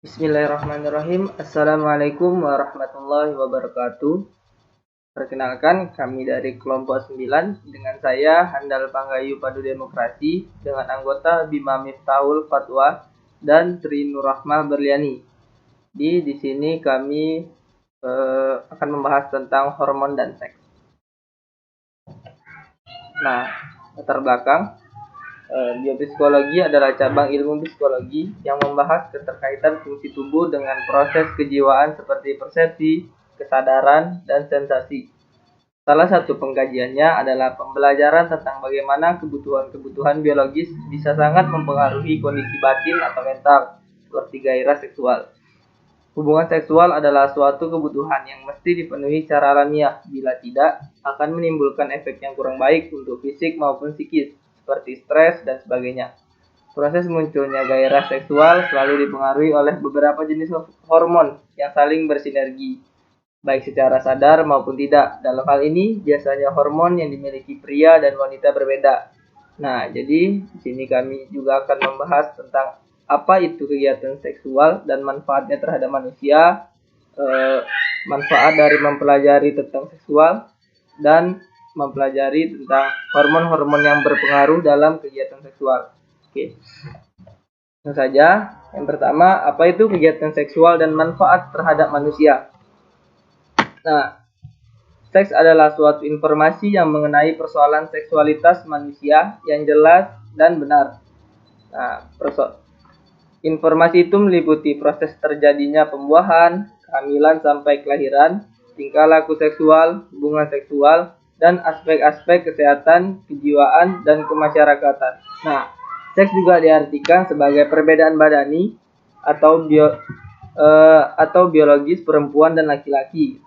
Bismillahirrahmanirrahim. Assalamualaikum warahmatullahi wabarakatuh. Perkenalkan, kami dari kelompok 9 dengan saya Handal Panggayu Padu Demokrasi dengan anggota Bima Miftahul Fatwa dan Tri Nurrahmah Berliani. Di sini kami akan membahas tentang hormon dan seks. Nah, latar belakang. Biopsikologi adalah cabang ilmu psikologi yang membahas keterkaitan fungsi tubuh dengan proses kejiwaan seperti persepsi, kesadaran, dan sensasi. Salah satu pengkajiannya adalah pembelajaran tentang bagaimana kebutuhan-kebutuhan biologis bisa sangat mempengaruhi kondisi batin atau mental, seperti gairah seksual. Hubungan seksual adalah suatu kebutuhan yang mesti dipenuhi secara alamiah, bila tidak akan menimbulkan efek yang kurang baik untuk fisik maupun psikis, seperti stres dan sebagainya. Proses munculnya gairah seksual selalu dipengaruhi oleh beberapa jenis hormon yang saling bersinergi, baik secara sadar maupun tidak. Dalam hal ini, biasanya hormon yang dimiliki pria dan wanita berbeda. Nah, jadi di sini kami juga akan membahas tentang apa itu kegiatan seksual dan manfaatnya terhadap manusia, manfaat dari mempelajari tentang seksual, dan mempelajari tentang hormon-hormon yang berpengaruh dalam kegiatan seksual. Oke. Langsung saja, yang pertama, apa itu kegiatan seksual dan manfaat terhadap manusia? Nah, seks adalah suatu informasi yang mengenai persoalan seksualitas manusia yang jelas dan benar. Nah, informasi itu meliputi proses terjadinya pembuahan, kehamilan sampai kelahiran, tingkah laku seksual, hubungan seksual, dan aspek-aspek kesehatan, kejiwaan, dan kemasyarakatan. Nah, seks juga diartikan sebagai perbedaan badani atau biologis perempuan dan laki-laki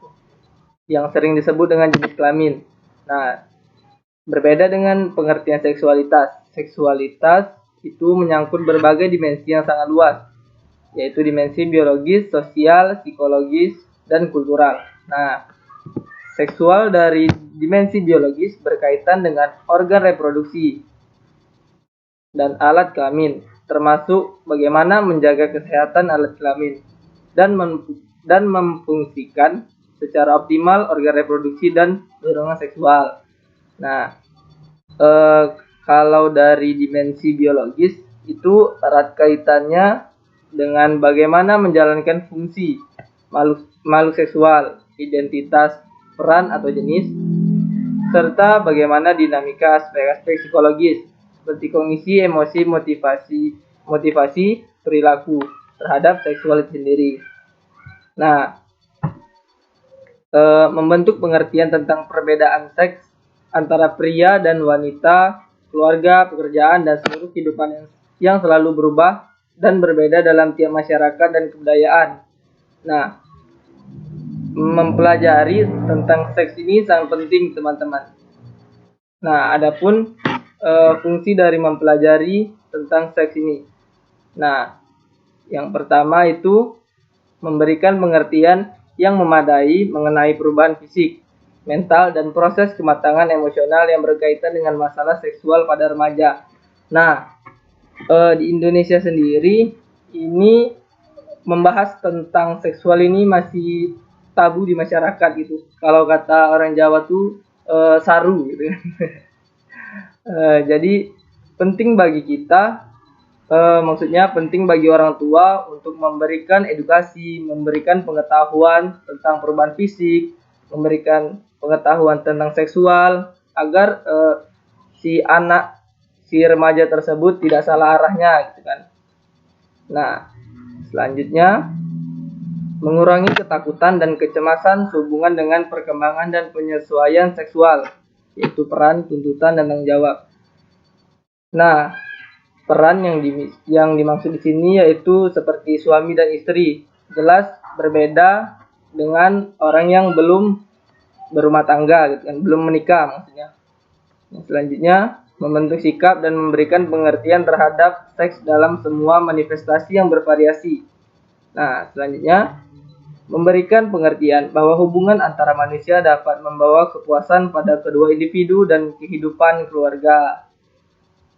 yang sering disebut dengan jenis kelamin. Nah, berbeda dengan pengertian seksualitas. Seksualitas itu menyangkut berbagai dimensi yang sangat luas, yaitu dimensi biologis, sosial, psikologis, dan kultural. Nah, seksual dari dimensi biologis berkaitan dengan organ reproduksi dan alat kelamin, termasuk bagaimana menjaga kesehatan alat kelamin dan memfungsikan secara optimal organ reproduksi dan dorongan seksual. Nah, kalau dari dimensi biologis itu erat kaitannya dengan bagaimana menjalankan fungsi makhluk seksual, identitas, peran atau jenis, serta bagaimana dinamika aspek-aspek psikologis seperti kognisi, emosi, motivasi, perilaku terhadap seksual itu sendiri. Nah, membentuk pengertian tentang perbedaan seks antara pria dan wanita, keluarga, pekerjaan, dan seluruh kehidupan yang selalu berubah dan berbeda dalam tiap masyarakat dan kebudayaan. Nah, mempelajari tentang seks ini sangat penting, teman-teman. Nah, adapun fungsi dari mempelajari tentang seks ini. Nah, yang pertama itu memberikan pengertian yang memadai mengenai perubahan fisik, mental, dan proses kematangan emosional yang berkaitan dengan masalah seksual pada remaja. Nah, di Indonesia sendiri ini membahas tentang seksual ini masih tabu di masyarakat gitu. Kalau kata orang Jawa tuh saru gitu. Jadi penting bagi kita, maksudnya penting bagi orang tua untuk memberikan edukasi, memberikan pengetahuan tentang perubahan fisik, memberikan pengetahuan tentang seksual agar si remaja tersebut tidak salah arahnya gitu kan. Nah, selanjutnya mengurangi ketakutan dan kecemasan sehubungan dengan perkembangan dan penyesuaian seksual, yaitu peran, tuntutan, dan tanggung jawab. Nah, peran yang dimaksud di sini yaitu seperti suami dan istri, jelas berbeda dengan orang yang belum berumah tangga, gitu kan, belum menikah maksudnya. Selanjutnya, membentuk sikap dan memberikan pengertian terhadap seks dalam semua manifestasi yang bervariasi. Nah, selanjutnya, memberikan pengertian bahwa hubungan antara manusia dapat membawa kepuasan pada kedua individu dan kehidupan keluarga.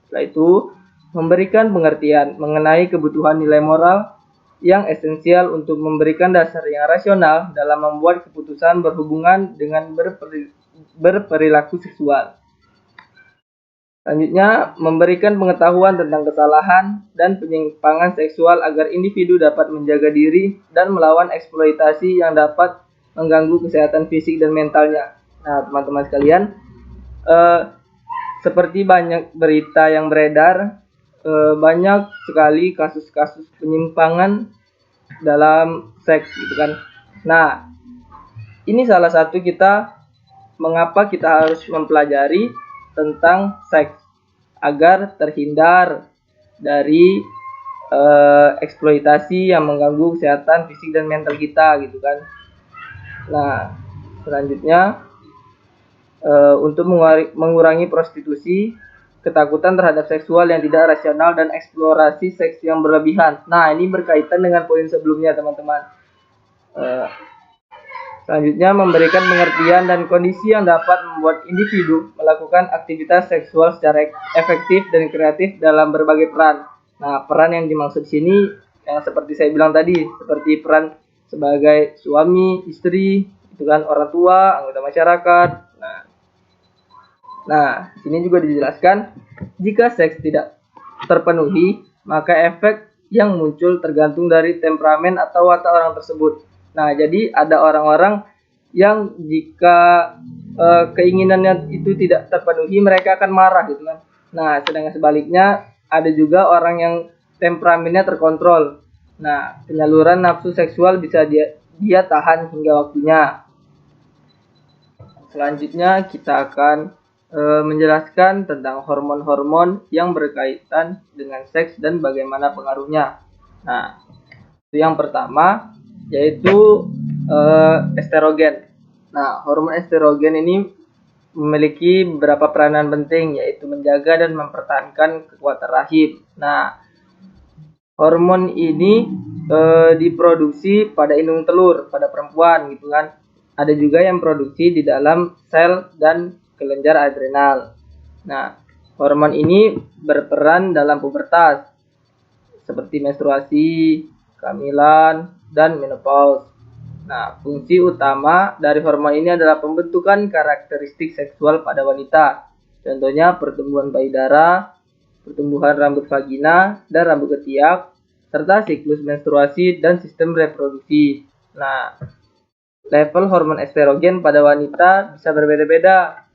Setelah itu, memberikan pengertian mengenai kebutuhan nilai moral yang esensial untuk memberikan dasar yang rasional dalam membuat keputusan berhubungan dengan berperilaku seksual. Selanjutnya, memberikan pengetahuan tentang kesalahan dan penyimpangan seksual agar individu dapat menjaga diri dan melawan eksploitasi yang dapat mengganggu kesehatan fisik dan mentalnya. Nah, teman-teman sekalian, seperti banyak berita yang beredar, banyak sekali kasus-kasus penyimpangan dalam seks, gitu kan. Nah, ini salah satu mengapa kita harus mempelajari tentang seks agar terhindar dari eksploitasi yang mengganggu kesehatan fisik dan mental kita, gitu kan. Nah, selanjutnya untuk mengurangi prostitusi, ketakutan terhadap seksual yang tidak rasional, dan eksplorasi seks yang berlebihan. Nah, ini berkaitan dengan poin sebelumnya, teman-teman. Selanjutnya, memberikan pengertian dan kondisi yang dapat membuat individu melakukan aktivitas seksual secara efektif dan kreatif dalam berbagai peran. Nah, peran yang dimaksud sini yang seperti saya bilang tadi, seperti peran sebagai suami, istri, itu kan, orang tua, anggota masyarakat. Nah, sini juga dijelaskan jika seks tidak terpenuhi, maka efek yang muncul tergantung dari temperamen atau watak orang tersebut. Nah, jadi ada orang-orang yang jika keinginannya itu tidak terpenuhi, mereka akan marah, gitu kan. Nah, sedangkan sebaliknya ada juga orang yang temperamennya terkontrol. Nah, penyaluran nafsu seksual bisa dia tahan hingga waktunya. Selanjutnya kita akan menjelaskan tentang hormon-hormon yang berkaitan dengan seks dan bagaimana pengaruhnya. Nah, yang pertama yaitu estrogen. Nah, hormon estrogen ini memiliki beberapa peranan penting, yaitu menjaga dan mempertahankan kekuatan rahim. Nah, hormon ini diproduksi pada indung telur pada perempuan, gitu kan. Ada juga yang produksi di dalam sel dan kelenjar adrenal. Nah, hormon ini berperan dalam pubertas seperti menstruasi, kehamilan, dan menopause. Nah, fungsi utama dari hormon ini adalah pembentukan karakteristik seksual pada wanita. Contohnya pertumbuhan payudara, pertumbuhan rambut vagina dan rambut ketiak, serta siklus menstruasi dan sistem reproduksi. Nah, level hormon estrogen pada wanita bisa berbeda-beda.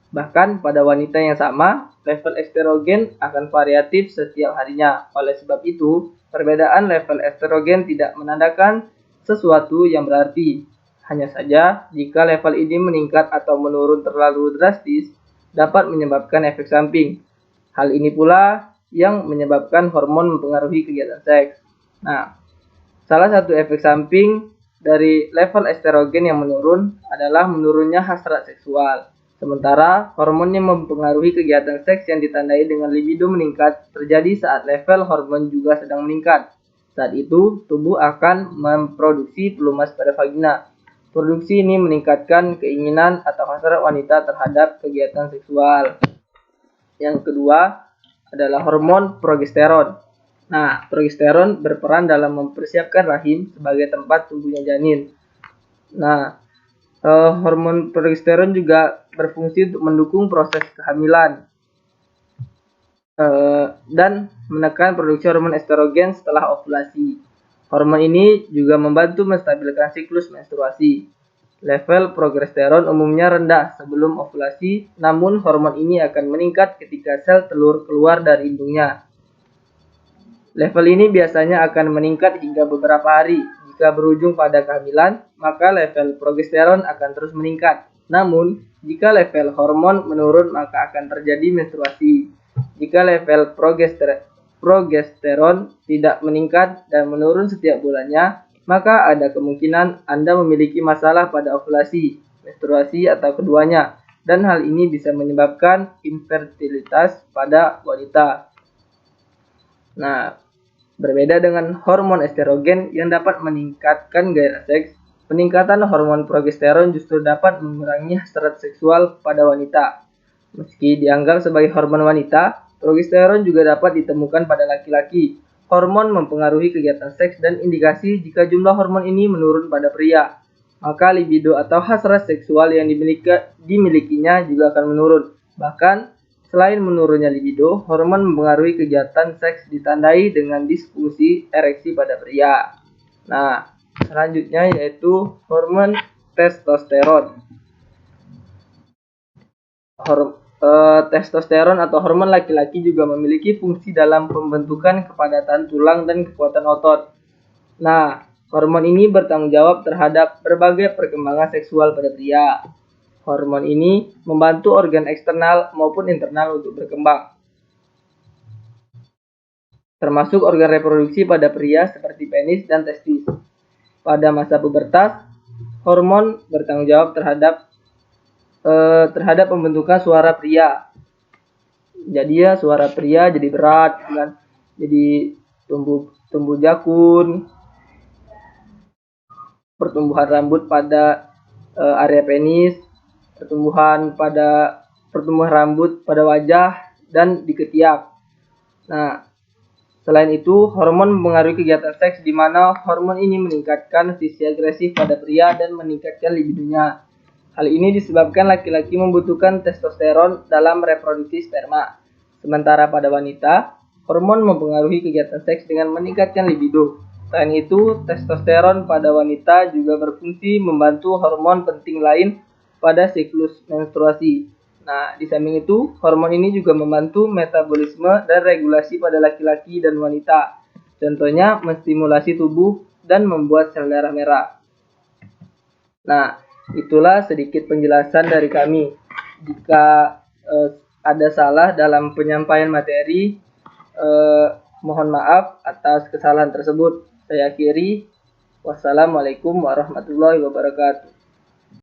Bahkan pada wanita yang sama, level estrogen akan variatif setiap harinya. Oleh sebab itu, perbedaan level estrogen tidak menandakan sesuatu yang berarti. Hanya saja, jika level ini meningkat atau menurun terlalu drastis, dapat menyebabkan efek samping. Hal ini pula yang menyebabkan hormon mempengaruhi kegiatan seks. Nah, salah satu efek samping dari level estrogen yang menurun adalah menurunnya hasrat seksual. Sementara hormon yang mempengaruhi kegiatan seks yang ditandai dengan libido meningkat terjadi saat level hormon juga sedang meningkat. Saat itu, tubuh akan memproduksi pelumas pada vagina. Produksi ini meningkatkan keinginan atau hasrat wanita terhadap kegiatan seksual. Yang kedua adalah hormon progesteron. Nah, progesteron berperan dalam mempersiapkan rahim sebagai tempat tumbuhnya janin. Nah, hormon progesteron juga berfungsi untuk mendukung proses kehamilan dan menekan produksi hormon estrogen setelah ovulasi. Hormon ini juga membantu menstabilkan siklus menstruasi. Level progesteron umumnya rendah sebelum ovulasi, namun hormon ini akan meningkat ketika sel telur keluar dari indungnya. Level ini biasanya akan meningkat hingga beberapa hari. Jika berujung pada kehamilan, maka level progesteron akan terus meningkat. Namun, jika level hormon menurun, maka akan terjadi menstruasi. Jika level progesteron tidak meningkat dan menurun setiap bulannya, maka ada kemungkinan Anda memiliki masalah pada ovulasi, menstruasi, atau keduanya, dan hal ini bisa menyebabkan infertilitas pada wanita. Nah, berbeda dengan hormon estrogen yang dapat meningkatkan gairah seks, peningkatan hormon progesteron justru dapat mengurangi hasrat seksual pada wanita. Meski dianggap sebagai hormon wanita, progesteron juga dapat ditemukan pada laki-laki. hormon mempengaruhi kegiatan seks dan indikasi jika jumlah hormon ini menurun pada pria, maka libido atau hasrat seksual yang dimilikinya juga akan menurun. Bahkan, selain menurunnya libido, hormon mempengaruhi kegiatan seks ditandai dengan disfungsi ereksi pada pria. Nah, selanjutnya yaitu hormon testosteron. Testosteron atau hormon laki-laki juga memiliki fungsi dalam pembentukan kepadatan tulang dan kekuatan otot. Nah, hormon ini bertanggung jawab terhadap berbagai perkembangan seksual pada pria. Hormon ini membantu organ eksternal maupun internal untuk berkembang, termasuk organ reproduksi pada pria seperti penis dan testis. Pada masa pubertas, hormon bertanggung jawab terhadap pembentukan suara pria. Jadi ya suara pria jadi berat, kan? Jadi tumbuh jakun, pertumbuhan rambut pada area penis, pertumbuhan rambut pada wajah dan di ketiak. Nah, selain itu, hormon mempengaruhi kegiatan seks di mana hormon ini meningkatkan sisi agresif pada pria dan meningkatkan libidonya. Hal ini disebabkan laki-laki membutuhkan testosteron dalam reproduksi sperma. Sementara pada wanita, hormon mempengaruhi kegiatan seks dengan meningkatkan libido. Selain itu, testosteron pada wanita juga berfungsi membantu hormon penting lain pada siklus menstruasi. Nah, di samping itu, hormon ini juga membantu metabolisme dan regulasi pada laki-laki dan wanita. Contohnya, menstimulasi tubuh dan membuat sel darah merah. Nah, itulah sedikit penjelasan dari kami. Jika ada salah dalam penyampaian materi, mohon maaf atas kesalahan tersebut. Saya akhiri. Wassalamualaikum warahmatullahi wabarakatuh.